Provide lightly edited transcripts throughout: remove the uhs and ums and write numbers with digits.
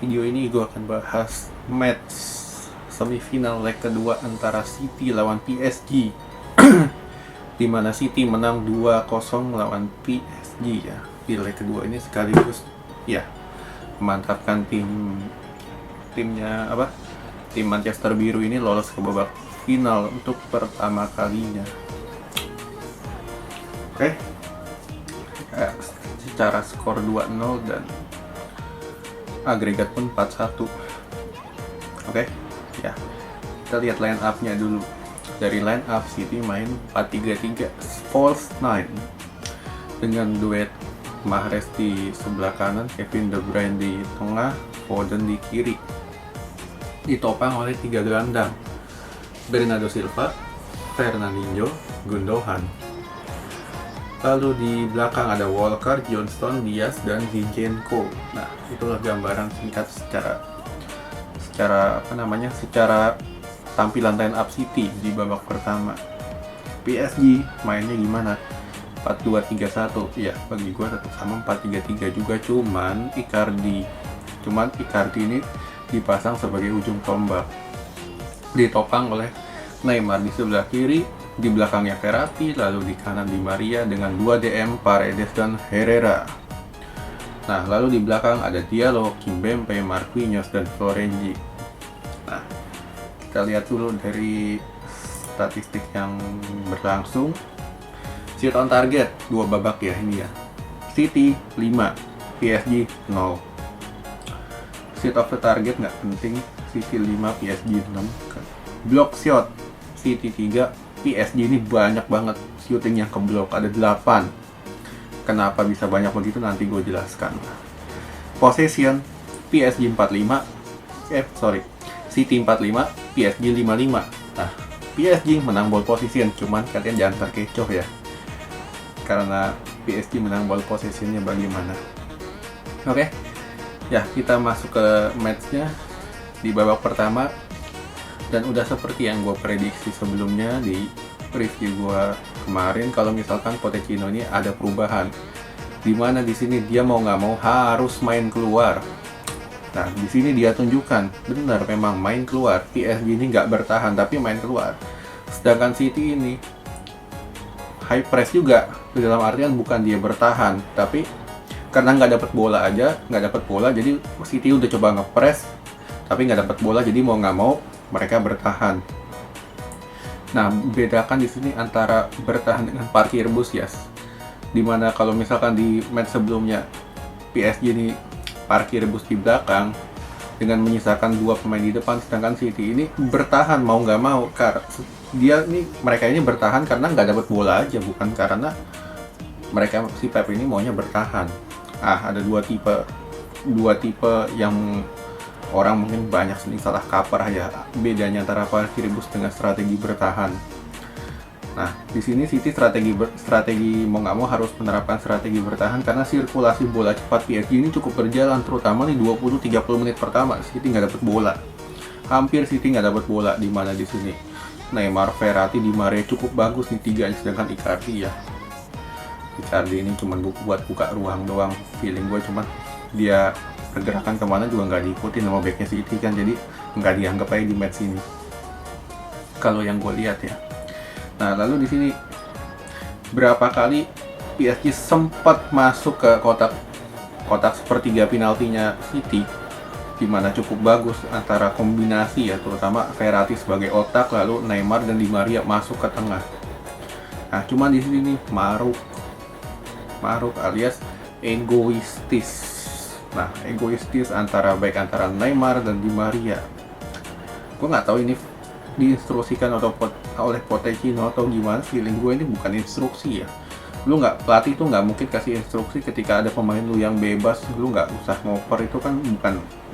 video ini gue akan bahas match semifinal leg kedua antara City lawan PSG di mana City menang 2-0 lawan PSG ya. Di leg kedua ini sekaligus ya memantapkan timnya tim Manchester Biru ini lolos ke babak final untuk pertama kalinya. Oke. Secara skor 2-0 dan agregat pun 4-1. Oke. Ya. Kita lihat line up-nya dulu. Dari line up City main 4-3-3 false 9 dengan duet Mahrez di sebelah kanan, Kevin De Bruyne di tengah, Foden di kiri. Ditopang oleh 3 gelandang, Bernardo Silva, Fernandinho, Gundogan. Lalu di belakang ada Walker, Johnston, Diaz, dan Zinchenko. Nah, itulah gambaran singkat secara tampilan line up City di babak pertama. PSG mainnya gimana? 4-2-3-1. Ya, bagi gue tetap sama 4-3-3 juga, cuman Icardi ini dipasang sebagai ujung tombak. Ditopang oleh Neymar di sebelah kiri, di belakangnya Verratti, lalu di kanan Di Maria dengan 2 DM Paredes dan Herrera. Nah, lalu di belakang ada Diallo, Kimpembe, Marquinhos, dan Florenzi. Nah, kita lihat dulu dari statistik yang berlangsung. Shoot on target 2 babak ya ini ya. City 5, PSG 0. Shoot off the target nggak penting, City 5, PSG 6. Block shot City 3, PSG ini banyak banget shooting yang ke blok, ada 8. Kenapa bisa banyak begitu nanti gue jelaskan. Possession PSG 45, City 45, PSG 55. Nah, PSG menang ball possession, cuman kalian jangan terkecoh ya, karena PSG menang ball possessionnya bagaimana. Oke, ya kita masuk ke matchnya di babak pertama. Dan udah seperti yang gue prediksi sebelumnya di review gue kemarin, kalau misalkan Pochettino ini ada perubahan, dimana di sini dia mau nggak mau harus main keluar. Nah, di sini dia tunjukkan benar memang main keluar. PSG ini nggak bertahan tapi main keluar. Sedangkan City ini high press juga, dalam artian bukan dia bertahan, tapi karena nggak dapat bola, jadi City udah coba nge-press tapi nggak dapat bola, jadi mau nggak mau mereka bertahan. Nah, bedakan di sini antara bertahan dengan parkir bus ya. Dimana kalau misalkan di match sebelumnya PSG ini parkir bus di belakang dengan menyisakan 2 pemain di depan, sedangkan City ini bertahan mau nggak mau. Mereka ini bertahan karena nggak dapat bola aja, bukan karena si Pep ini maunya bertahan. Ada dua tipe yang orang mungkin banyak sering salah kaprah ya, bedanya antara parkir bus dengan strategi bertahan. Nah, di sini City strategi mau nggak mau harus menerapkan strategi bertahan karena sirkulasi bola cepat PSG ini cukup berjalan, terutama di 20-30 menit pertama City nggak dapat bola. Hampir City nggak dapat bola, di mana di sini Neymar, Verratti, Di Maria cukup bagus nih 3, sedangkan Icardi ini cuma buat buka ruang doang. Feeling gue cuma dia pergerakan kemana juga nggak diikuti sama backnya City kan, jadi nggak dianggap aja di match ini kalau yang gue lihat ya. Nah, lalu di sini berapa kali PSG sempat masuk ke kotak sepertiga penaltinya City, dimana cukup bagus antara kombinasi ya, terutama Verratti sebagai otak, lalu Neymar dan Di Maria masuk ke tengah. Nah, cuman di sini nih Maruk alias egoistis. Nah, egoistis antara Neymar dan Di Maria. Gue nggak tahu ini diinstruksikan oleh Pochettino atau gimana. Feeling gue ini bukan instruksi ya. Pelatih tuh nggak mungkin kasih instruksi ketika ada pemain lu yang bebas, lu nggak usah ngoper. Itu kan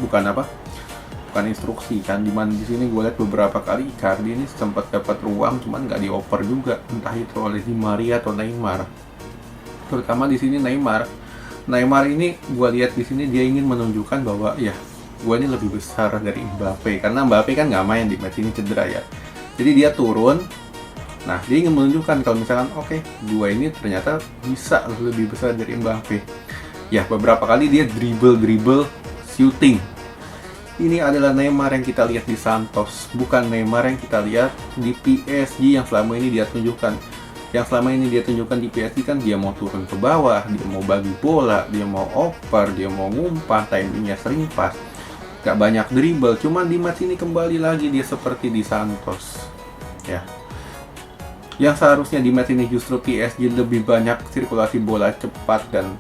bukan instruksi kan. Dimana di sini gue lihat beberapa kali Icardi ini sempat dapat ruang, cuman nggak dioper juga, entah itu oleh Di Maria atau Neymar. Terutama di sini Neymar ini gue lihat di sini dia ingin menunjukkan bahwa ya gue ini lebih besar dari Mbappe, karena Mbappe kan nggak main di match ini, cedera ya. Jadi dia turun. Nah, dia ingin menunjukkan kalau misalkan gue ini ternyata bisa lebih besar dari Mbappe. Ya, beberapa kali dia dribble shooting. Ini adalah Neymar yang kita lihat di Santos, bukan Neymar yang kita lihat di PSG yang selama ini dia tunjukkan. Yang selama ini dia tunjukkan di PSG kan dia mau turun ke bawah, dia mau bagi bola, dia mau oper, dia mau ngumpan, timingnya sering pas, gak banyak dribble. Cuman di match ini kembali lagi dia seperti di Santos, ya. Yang seharusnya di match ini justru PSG lebih banyak sirkulasi bola cepat dan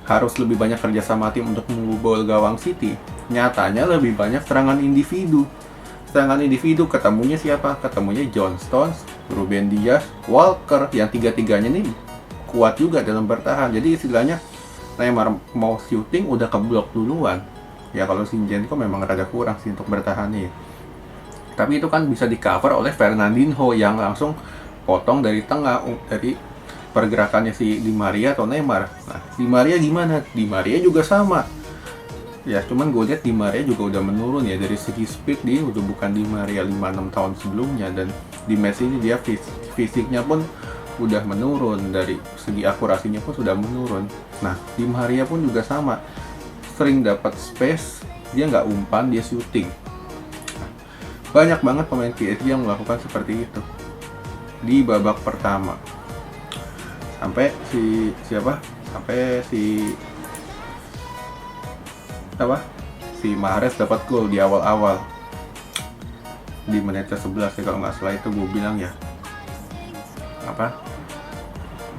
harus lebih banyak kerjasama tim untuk membobol gawang City. Nyatanya lebih banyak serangan individu. Serangan individu ketemunya siapa? Ketemunya John Stones, Ruben Dias, Walker, yang tiga-tiganya nih kuat juga dalam bertahan. Jadi istilahnya Neymar mau shooting udah keblok duluan. Ya kalau Zinchenko memang rada kurang sih untuk bertahan nih. Tapi itu kan bisa di cover oleh Fernandinho yang langsung potong dari tengah, dari pergerakannya si Di Maria atau Neymar. Nah, Di Maria gimana? Di Maria juga sama. Ya, cuman gue lihat Di Maria juga udah menurun ya dari segi speed, dia udah bukan Di Maria 5-6 tahun sebelumnya, dan di match ini dia fisiknya pun udah menurun, dari segi akurasinya pun sudah menurun. Nah, Di Maria pun juga sama, sering dapat space, dia nggak umpan, dia shooting. Nah, banyak banget pemain PSG yang melakukan seperti itu di babak pertama. Sampai si Mahrez dapat gol di awal-awal di menit ke-11 ya kalau nggak salah. Itu gue bilang ya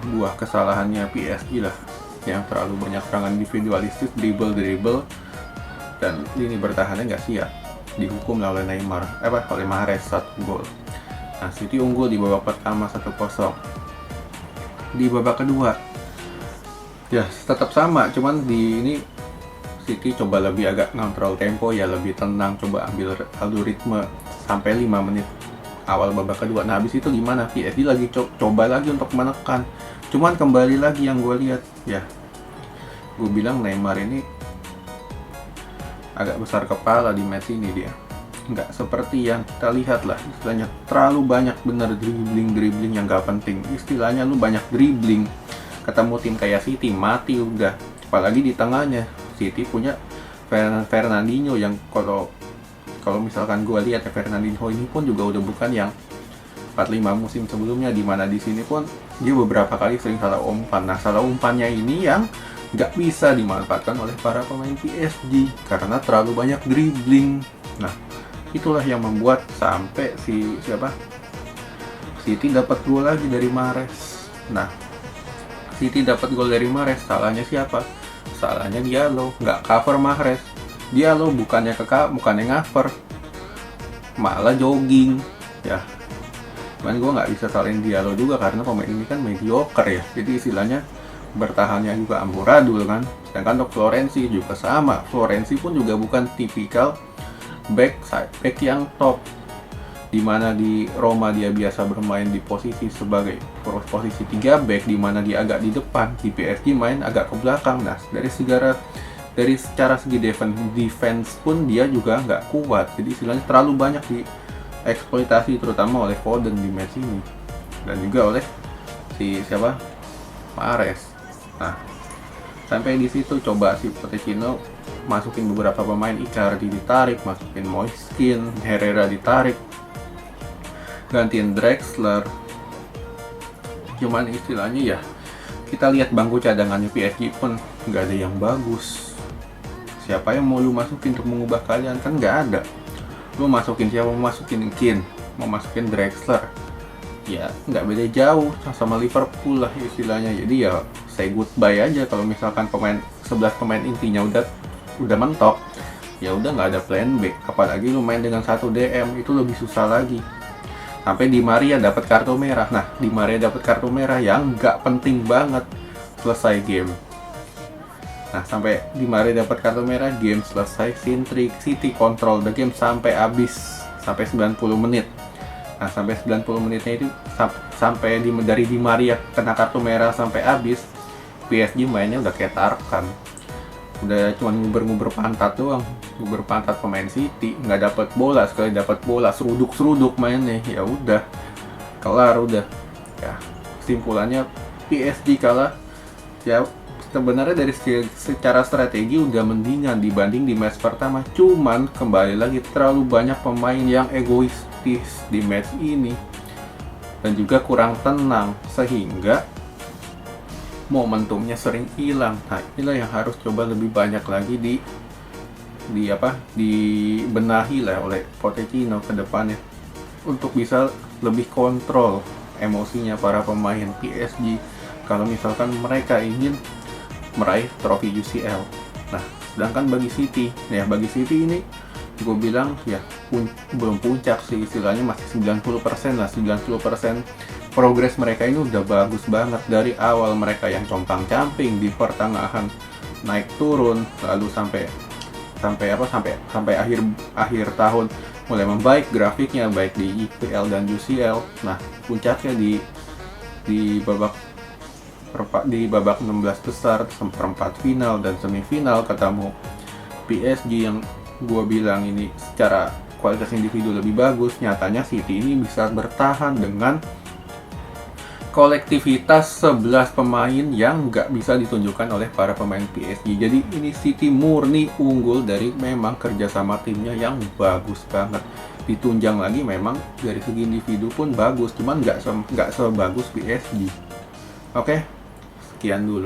buah kesalahannya PSG lah, yang terlalu banyak serangan individualistis, dribble dan ini bertahannya nggak siap, dihukum oleh oleh Mahrez 1 gol. Nah, City unggul di babak pertama 1-0. Di babak kedua ya tetap sama, cuman di ini City coba lebih agak ngontrol tempo ya, lebih tenang, coba ambil ritme sampai 5 menit awal babak kedua. Nah, habis itu gimana? PSG lagi coba lagi untuk menekan. Cuman kembali lagi yang gue lihat ya, gue bilang Neymar ini agak besar kepala di match ini. Dia nggak seperti yang kita lihat lah, istilahnya terlalu banyak bener dribbling yang gak penting. Istilahnya lu banyak dribbling ketemu tim kayak City mati udah. Apalagi di tengahnya City punya Fernandinho yang kalau misalkan gue lihat ya, Fernandinho ini pun juga udah bukan yang 45 musim sebelumnya, dimana di sini pun dia beberapa kali sering salah umpan. Nah, salah umpannya ini yang nggak bisa dimanfaatkan oleh para pemain PSG karena terlalu banyak dribbling. Nah, itulah yang membuat sampai City dapat gol lagi dari Mahrez. Nah, City dapat gol dari Mahrez, salahnya siapa? Salahnya Diallo, nggak cover Mahrez. Diallo bukannya cover, malah jogging ya. Cuman gue nggak bisa salahin Diallo juga karena pemain ini kan mediocre ya, jadi istilahnya bertahannya juga amburadul kan. Sedangkan untuk Florenzi juga sama, Florenzi pun juga bukan tipikal back yang top, dimana di Roma dia biasa bermain di posisi sebagai posisi 3 back, dimana dia agak di depan. Di PSG main agak ke belakang. Nah, dari secara segi defense pun dia juga nggak kuat, jadi istilahnya terlalu banyak dieksploitasi terutama oleh Foden di match ini dan juga oleh Mahrez. Nah, sampai di situ coba si Pochettino masukin beberapa pemain, Icardi ditarik, masukin Moiskin, Herrera ditarik, gantiin Drexler. Cuman istilahnya ya, kita lihat bangku cadangannya PSG pun nggak ada yang bagus. Siapa yang mau lu masukin untuk mengubah kalian? Kan nggak ada. Lu masukin siapa? Mau masukin Keane, mau masukin Drexler, ya nggak beda jauh sama Liverpool lah istilahnya. Jadi ya say goodbye aja kalau misalkan 11 pemain intinya udah mentok, ya udah nggak ada plan B. Apalagi lu main dengan 1 DM, itu lebih susah lagi. Sampai Di Maria dapat kartu merah. Nah, Di Maria dapat kartu merah yang nggak penting banget, selesai game. Nah, sampai Di Maria dapat kartu merah, game selesai. City control the game sampai habis, sampai 90 menit. Nah, sampai 90 menitnya itu sampai dari Di Maria kena kartu merah sampai habis, PSG mainnya udah kayak Tarkan. Udah cuma nguber-nguber pantat doang, nguber pantat pemain City, nggak dapat bola. Sekali dapat bola seruduk mainnya, ya udah kelar udah. Ya, kesimpulannya PSG kalah. Ya sebenarnya dari secara strategi udah mendingan dibanding di match pertama, cuman kembali lagi terlalu banyak pemain yang egoistis di match ini dan juga kurang tenang sehingga momentumnya sering hilang. Nah, inilah yang harus coba lebih banyak lagi dibenahi lah oleh Pochettino ke depannya untuk bisa lebih kontrol emosinya para pemain PSG kalau misalkan mereka ingin meraih trofi UCL. Nah, sedangkan bagi City ini gue bilang ya belum puncak sih, istilahnya masih 90% lah. 90% progres mereka ini udah bagus banget dari awal, mereka yang compang-camping di pertengahan naik turun, lalu sampai akhir tahun mulai membaik grafiknya baik di IPL dan UCL. Nah, puncaknya di babak 16 besar, seperempat final dan semifinal ketemu PSG yang gue bilang ini secara kualitas individu lebih bagus. Nyatanya City ini bisa bertahan dengan kolektivitas 11 pemain yang nggak bisa ditunjukkan oleh para pemain PSG. Jadi ini City murni unggul dari memang kerjasama timnya yang bagus banget. Ditunjang lagi memang dari segi individu pun bagus, cuman nggak sebagus PSG. Oke, sekian dulu.